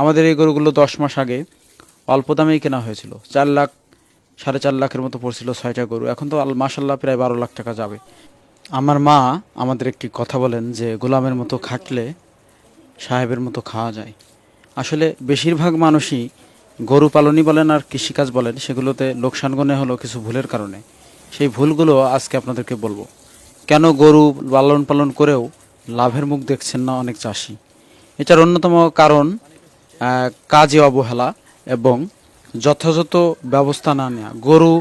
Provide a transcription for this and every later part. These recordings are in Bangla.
আমাদের এই গরুগুলো 10 মাস আগে অল্প দামেই কেনা হয়েছিল, 4 লাখ 4.5 লাখের মতো পড়ছিল 6টা গরু। এখন তো মাশাল্লাহ প্রায় 12 লাখ টাকা যাবে। আমার মা আমাদের একটি কথা বলেন যে গোলামের মতো খাটলে সাহেবের মতো খাওয়া যায়। আসলে বেশিরভাগ মানুষই গরু পালনই বলেন আর কৃষিকাজ বলেন, সেগুলোতে লোকসান গনে হলো কিছু ভুলের কারণে। সেই ভুলগুলো আজকে আপনাদেরকে বলবো। কেন গরু লালন পালন করেও লাভের মুখ দেখছেন না অনেক চাষি? এটার অন্যতম কারণ কাজে অবহেলা এবং যথাযথ ব্যবস্থা না নেওয়া। গরু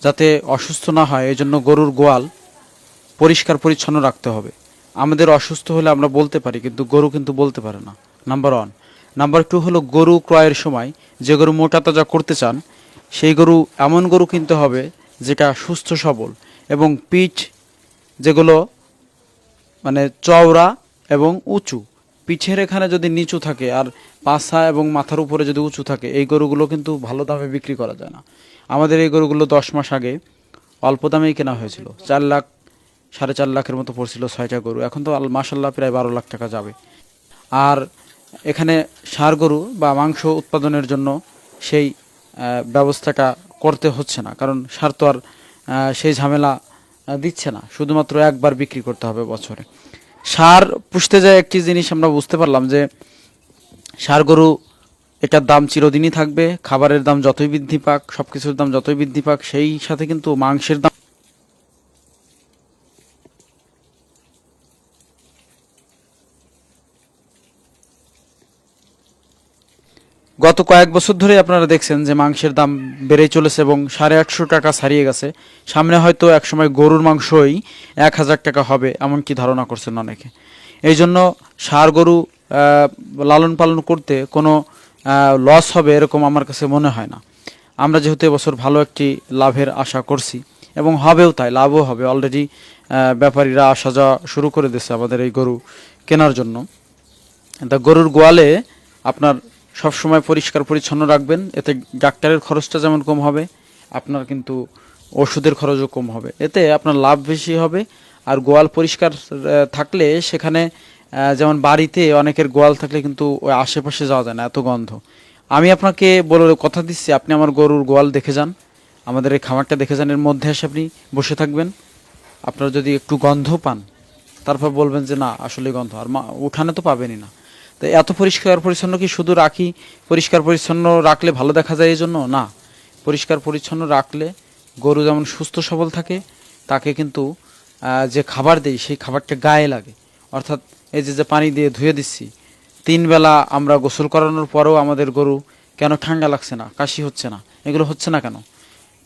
যাতে অসুস্থ না হয় এই জন্য গরুর গোয়াল পরিষ্কার পরিচ্ছন্ন রাখতে হবে। আমাদের অসুস্থ হলে আমরা বলতে পারি, কিন্তু গরু কিন্তু বলতে পারে না। নাম্বার 1। নাম্বার 2 হলো গরু ক্রয়ের সময় যে গরু মোটা তাজা করতে চান সেই গরু এমন গরু কিনতে হবে যেটা সুস্থ সবল এবং পিঠ যেগুলো মানে চওড়া এবং উঁচু। পিঠের এখানে যদি নিচু থাকে আর পাছা এবং মাথার উপরে যদি উঁচু থাকে, এই গরুগুলো কিন্তু ভালো দামে বিক্রি করা যায় না। আমাদের এই গরুগুলো 10 মাস আগে অল্প দামেই কেনা হয়েছিল, 4 লাখ 4.5 লাখের মতো পড়ছিল 6টা গরু। এখন তো মাশাল্লাহ প্রায় 12 লাখ টাকা যাবে। আর এখানে ষাঁড় গরু বা মাংস উৎপাদনের জন্য সেই ব্যবস্থাটা করতে হচ্ছে না, কারণ ষাঁড় তো আর সেই ঝামেলা দিচ্ছে না, শুধুমাত্র একবার বিক্রি করতে হবে বছরে। ষাঁড় পুষতে যায় একটি জিনিস আমরা বুঝতে পারলাম যে ষাঁড় গরু এটার দাম চিরদিনই থাকবে। খাবারের দাম যতই বৃদ্ধি পাক, সব কিছুর দাম যতই বৃদ্ধি পাক, সেই সাথে কিন্তু মাংসের দাম। গত কয়েক বছর ধরে আপনারা দেখছেন যে মাংসের দাম বেড়েই চলেছে এবং 850 টাকা ছাড়িয়ে গেছে। সামনে হয়তো একসময় গরুর মাংসই 1000 টাকা হবে, এমনকি ধারণা করছেন অনেকে। এই জন্য ষাঁড় গরু লালন পালন করতে কোনো লস হবে এরকম আমার কাছে মনে হয় না। আমরা যেহেতু এবছর ভালো একটি লাভের আশা করছি এবং হবেও, তাই লাভও হবে। অলরেডি ব্যাপারীরা আসা যাওয়া শুরু করে দিয়েছে আমাদের এই গরু কেনার জন্য। তা গরুর গোয়ালে আপনার সবসময় পরিষ্কার পরিচ্ছন্ন রাখবেন, এতে ডাক্তারের খরচটা যেমন কম হবে, আপনার কিন্তু ওষুধের খরচও কম হবে, এতে আপনার লাভ বেশি হবে। আর গোয়াল পরিষ্কার থাকলে সেখানে যেমন বাড়িতে অনেকের গোয়াল থাকলে কিন্তু ওই আশেপাশে যাওয়া যায় না, এত গন্ধ। আমি আপনাকে বলে কথা দিচ্ছি, আপনি আমার গরুর গোয়াল দেখে যান, আমাদের এই খামারটা দেখে যান, এর মধ্যে এসে আপনি বসে থাকবেন। আপনার যদি একটু গন্ধ পান তারপর বলবেন যে না আসলে গন্ধ, আর উঠানে তো পাবেনই না। তো এত পরিষ্কার পরিচ্ছন্ন কি শুধু রাখি পরিষ্কার পরিচ্ছন্ন রাখলে ভালো দেখা যায় এই জন্য না, পরিষ্কার পরিচ্ছন্ন রাখলে গরু যেমন সুস্থ সবল থাকে, তাকে কিন্তু যে খাবার দেই সেই খাবারটা গায়ে লাগে। অর্থাৎ এই যে পানি দিয়ে ধুয়ে দিচ্ছি, 3 বেলা আমরা গোসল করানোর পরেও আমাদের গরু কেন ঠান্ডা লাগছে না, কাশি হচ্ছে না, এগুলো হচ্ছে না কেন?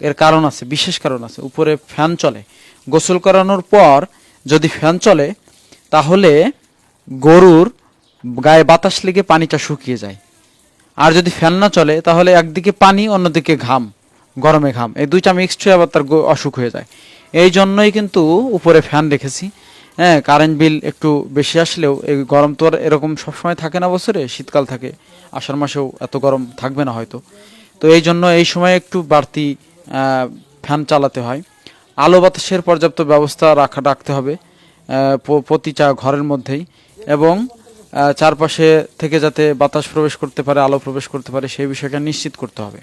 এর কারণ আছে, বিশেষ কারণ আছে। উপরে ফ্যান চলে, গোসল করানোর পর যদি ফ্যান চলে তাহলে গরুর গায়ে বাতাস লেগে পানিটা শুকিয়ে যায়। আর যদি ফ্যান না চলে তাহলে একদিকে পানি অন্যদিকে ঘাম, গরমে ঘাম, এই দুইটা মিক্সড হয়ে আবার তার অসুখ হয়ে যায়। এই জন্যই কিন্তু উপরে ফ্যান রেখেছি। হ্যাঁ, কারেন্ট বিল একটু বেশি আসলেও এই গরম তো আর এরকম সবসময় থাকে না, বছরে শীতকাল থাকে, আষাঢ় মাসেও এত গরম থাকবে না হয়তো। তো এই জন্য এই সময় একটু বাড়তি ফ্যান চালাতে হয়। আলো বাতাসের পর্যাপ্ত ব্যবস্থা রাখতে হবে প্রতিটা ঘরের মধ্যেই, এবং চারপাশে থেকে যাতে বাতাস প্রবেশ করতে পারে, আলো প্রবেশ করতে পারে, সেই বিষয়টা নিশ্চিত করতে হবে।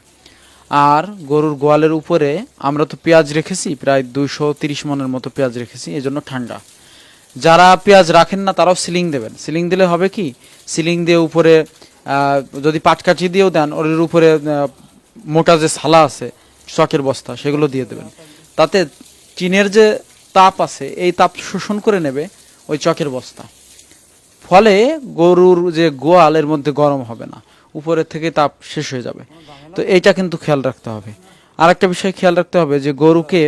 আর গরুর গোয়ালের উপরে আমরা তো পেঁয়াজ রেখেছি, প্রায় 230 মনের মতো পেঁয়াজ রেখেছি, এই জন্য ঠান্ডা। যারা পেঁয়াজ রাখেন না তারাও সিলিং দেবেন। সিলিং দিলে হবে কি, সিলিং দিয়ে উপরে যদি পাটকাঠি দিয়েও দেন, ওর উপরে মোটা যে ছালা আছে চকের বস্তা সেগুলো দিয়ে দেবেন। তাতে টিনের যে তাপ আছে এই তাপ শোষণ করে নেবে ওই চকের বস্তা, ফলে গরুর যে গোয়াল এর মধ্যে গরম হবে না, উপরের থেকে তাপ শেষ হয়ে যাবে। তো এইটা কিন্তু খেয়াল রাখতে হবে। আর একটা বিষয় খেয়াল রাখতে হবে যে গরুকে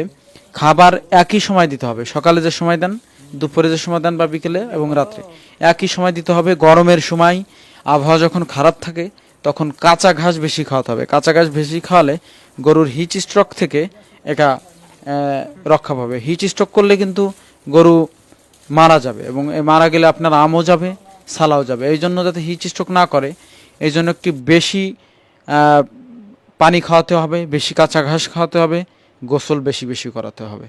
খাবার একই সময় দিতে হবে। সকালে যে সময় দেন, দুপুরে যে সময় দেন, বা বিকেলে এবং রাত্রে একই সময় দিতে হবে। গরমের সময় আবহাওয়া যখন খারাপ থাকে তখন কাঁচা ঘাস বেশি খাওয়াতে হবে। কাঁচা ঘাস বেশি খাওয়ালে গরুর হিট স্ট্রোক থেকে এটা রক্ষা পাবে। হিট স্ট্রোক করলে কিন্তু গরু মারা যাবে, এবং মারা গেলে আপনার আমও যাবে, সালাও যাবে। এই জন্য যাতে হিট স্ট্রোক না করে এই জন্য একটি বেশি পানি খাওয়াতে হবে, বেশি কাঁচা ঘাস খাওয়াতে হবে, গোসল বেশি বেশি করাতে হবে।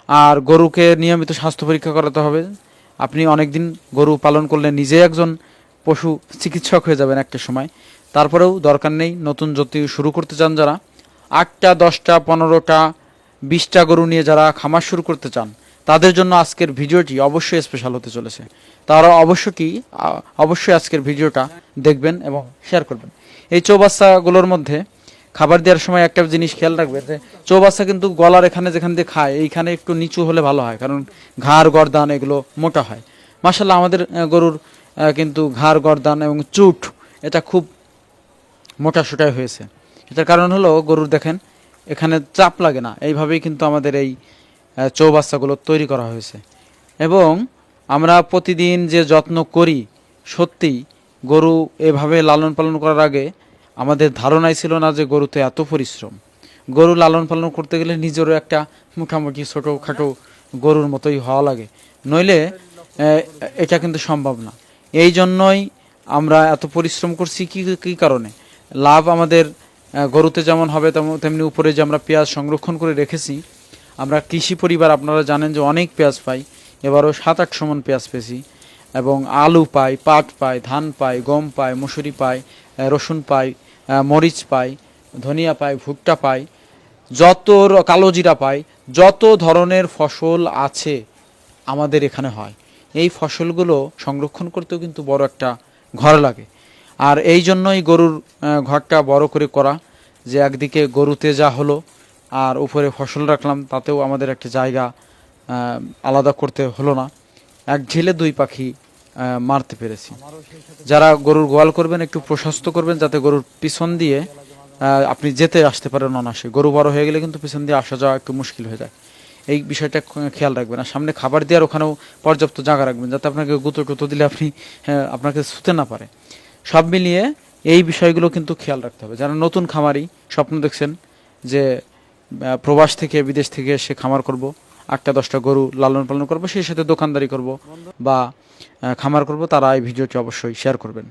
আর গরুকে নিয়মিত স্বাস্থ্য পরীক্ষা করাতে হবে। আপনি অনেক দিন গরু পালন করলে নিজে একজন পশু চিকিৎসক হয়ে যাবেন একটা সময়। তারপরেও দরকার নেই, নতুন যদি শুরু করতে চান যারা, 8টা 10টা 15টা 20টা গরু নিয়ে যারা খামার শুরু করতে চান, তাদের জন্য আজকের ভিডিওটি অবশ্যই স্পেশাল হতে চলেছে। তারা অবশ্যই আজকের ভিডিওটা দেখবেন এবং শেয়ার করবেন। এই চৌবাচ্চাগুলোর মধ্যে খাবার দেওয়ার সময় একটা জিনিস খেয়াল রাখবেন যে চৌবাচ্চা কিন্তু গলার এখানে যেখান দিয়ে খায় এইখানে একটু নিচু হলে ভালো হয়, কারণ ঘাড় গর্দান এগুলো মোটা হয়। মাশাআল্লাহ আমাদের গরুর কিন্তু ঘাড় গর্দান এবং চুট এটা খুব মোটা সোটাই হয়েছে। এটার কারণ হলো গরুর দেখেন এখানে চাপ লাগে না, এইভাবেই কিন্তু আমাদের এই চৌবাচ্চাগুলো তৈরি করা হয়েছে। এবং আমরা প্রতিদিন যে যত্ন করি, সত্যিই গরু এভাবে লালন পালন করার আগে আমাদের ধারণাই ছিল না যে গরুতে এত পরিশ্রম। গরু লালন পালন করতে গেলে নিজেরও একটা মোটামুটি ছোটোখাটো গরুর মতোই হওয়া লাগে, নইলে এটা কিন্তু সম্ভব না। এই জন্যই আমরা এত পরিশ্রম করছি। কী কারণে? লাভ আমাদের গরুতে যেমন হবে তেমনি উপরে যে আমরা পেঁয়াজ সংরক্ষণ করে রেখেছি। আমরা কৃষি পরিবার, আপনারা জানেন যে অনেক পেঁয়াজ পাই, এবারও 7-8 মণ পেঁয়াজ পেয়েছি। এবং আলু পাই, পাট পাই, ধান পাই, গম পাই, মসুরি পাই, রসুন পাই, মরিচ পাই, ধনিয়া পাই, ভুট্টা পাই, যত কালো জিরা পাই, যত ধরনের ফসল আছে আমাদের এখানে হয়। এই ফসলগুলো সংরক্ষণ করতেও কিন্তু বড় একটা ঘর লাগে। আর এই জন্যই গরুর ঘরটা বড় করে করা, যে একদিকে গরুতে যা হলো আর উপরে ফসল রাখলাম, তাতেও আমাদের একটা জায়গা আলাদা করতে হলো না। এক ঢিলে 2 পাখি মারতে পেরেছি। যারা গরুর গোয়াল করবেন একটু প্রশস্ত করবেন, যাতে গরুর পিছন দিয়ে আপনি যেতে আসতে পারেন অনায়াসে। গরু বড় হয়ে গেলে কিন্তু পিছন দিয়ে আসা যাওয়া একটু মুশকিল হয়ে যায়। এই বিষয়টা খেয়াল রাখবেন। আর সামনে খাবার দেওয়ার ওখানেও পর্যাপ্ত জায়গা রাখবেন, যাতে আপনাকে গুঁতো টুতো দিলে আপনাকে ছুতে না পারে। সব মিলিয়ে এই বিষয়গুলো কিন্তু খেয়াল রাখতে হবে। যারা নতুন খামারি স্বপ্ন দেখছেন যে প্রবাস থেকে বিদেশ থেকে এসে খামার করব, 8টা 10টা গরু লালন পালন করবো, সেই সাথে দোকানদারি করব বা খামার করব, তারা এই ভিডিওটি অবশ্যই শেয়ার করবেন।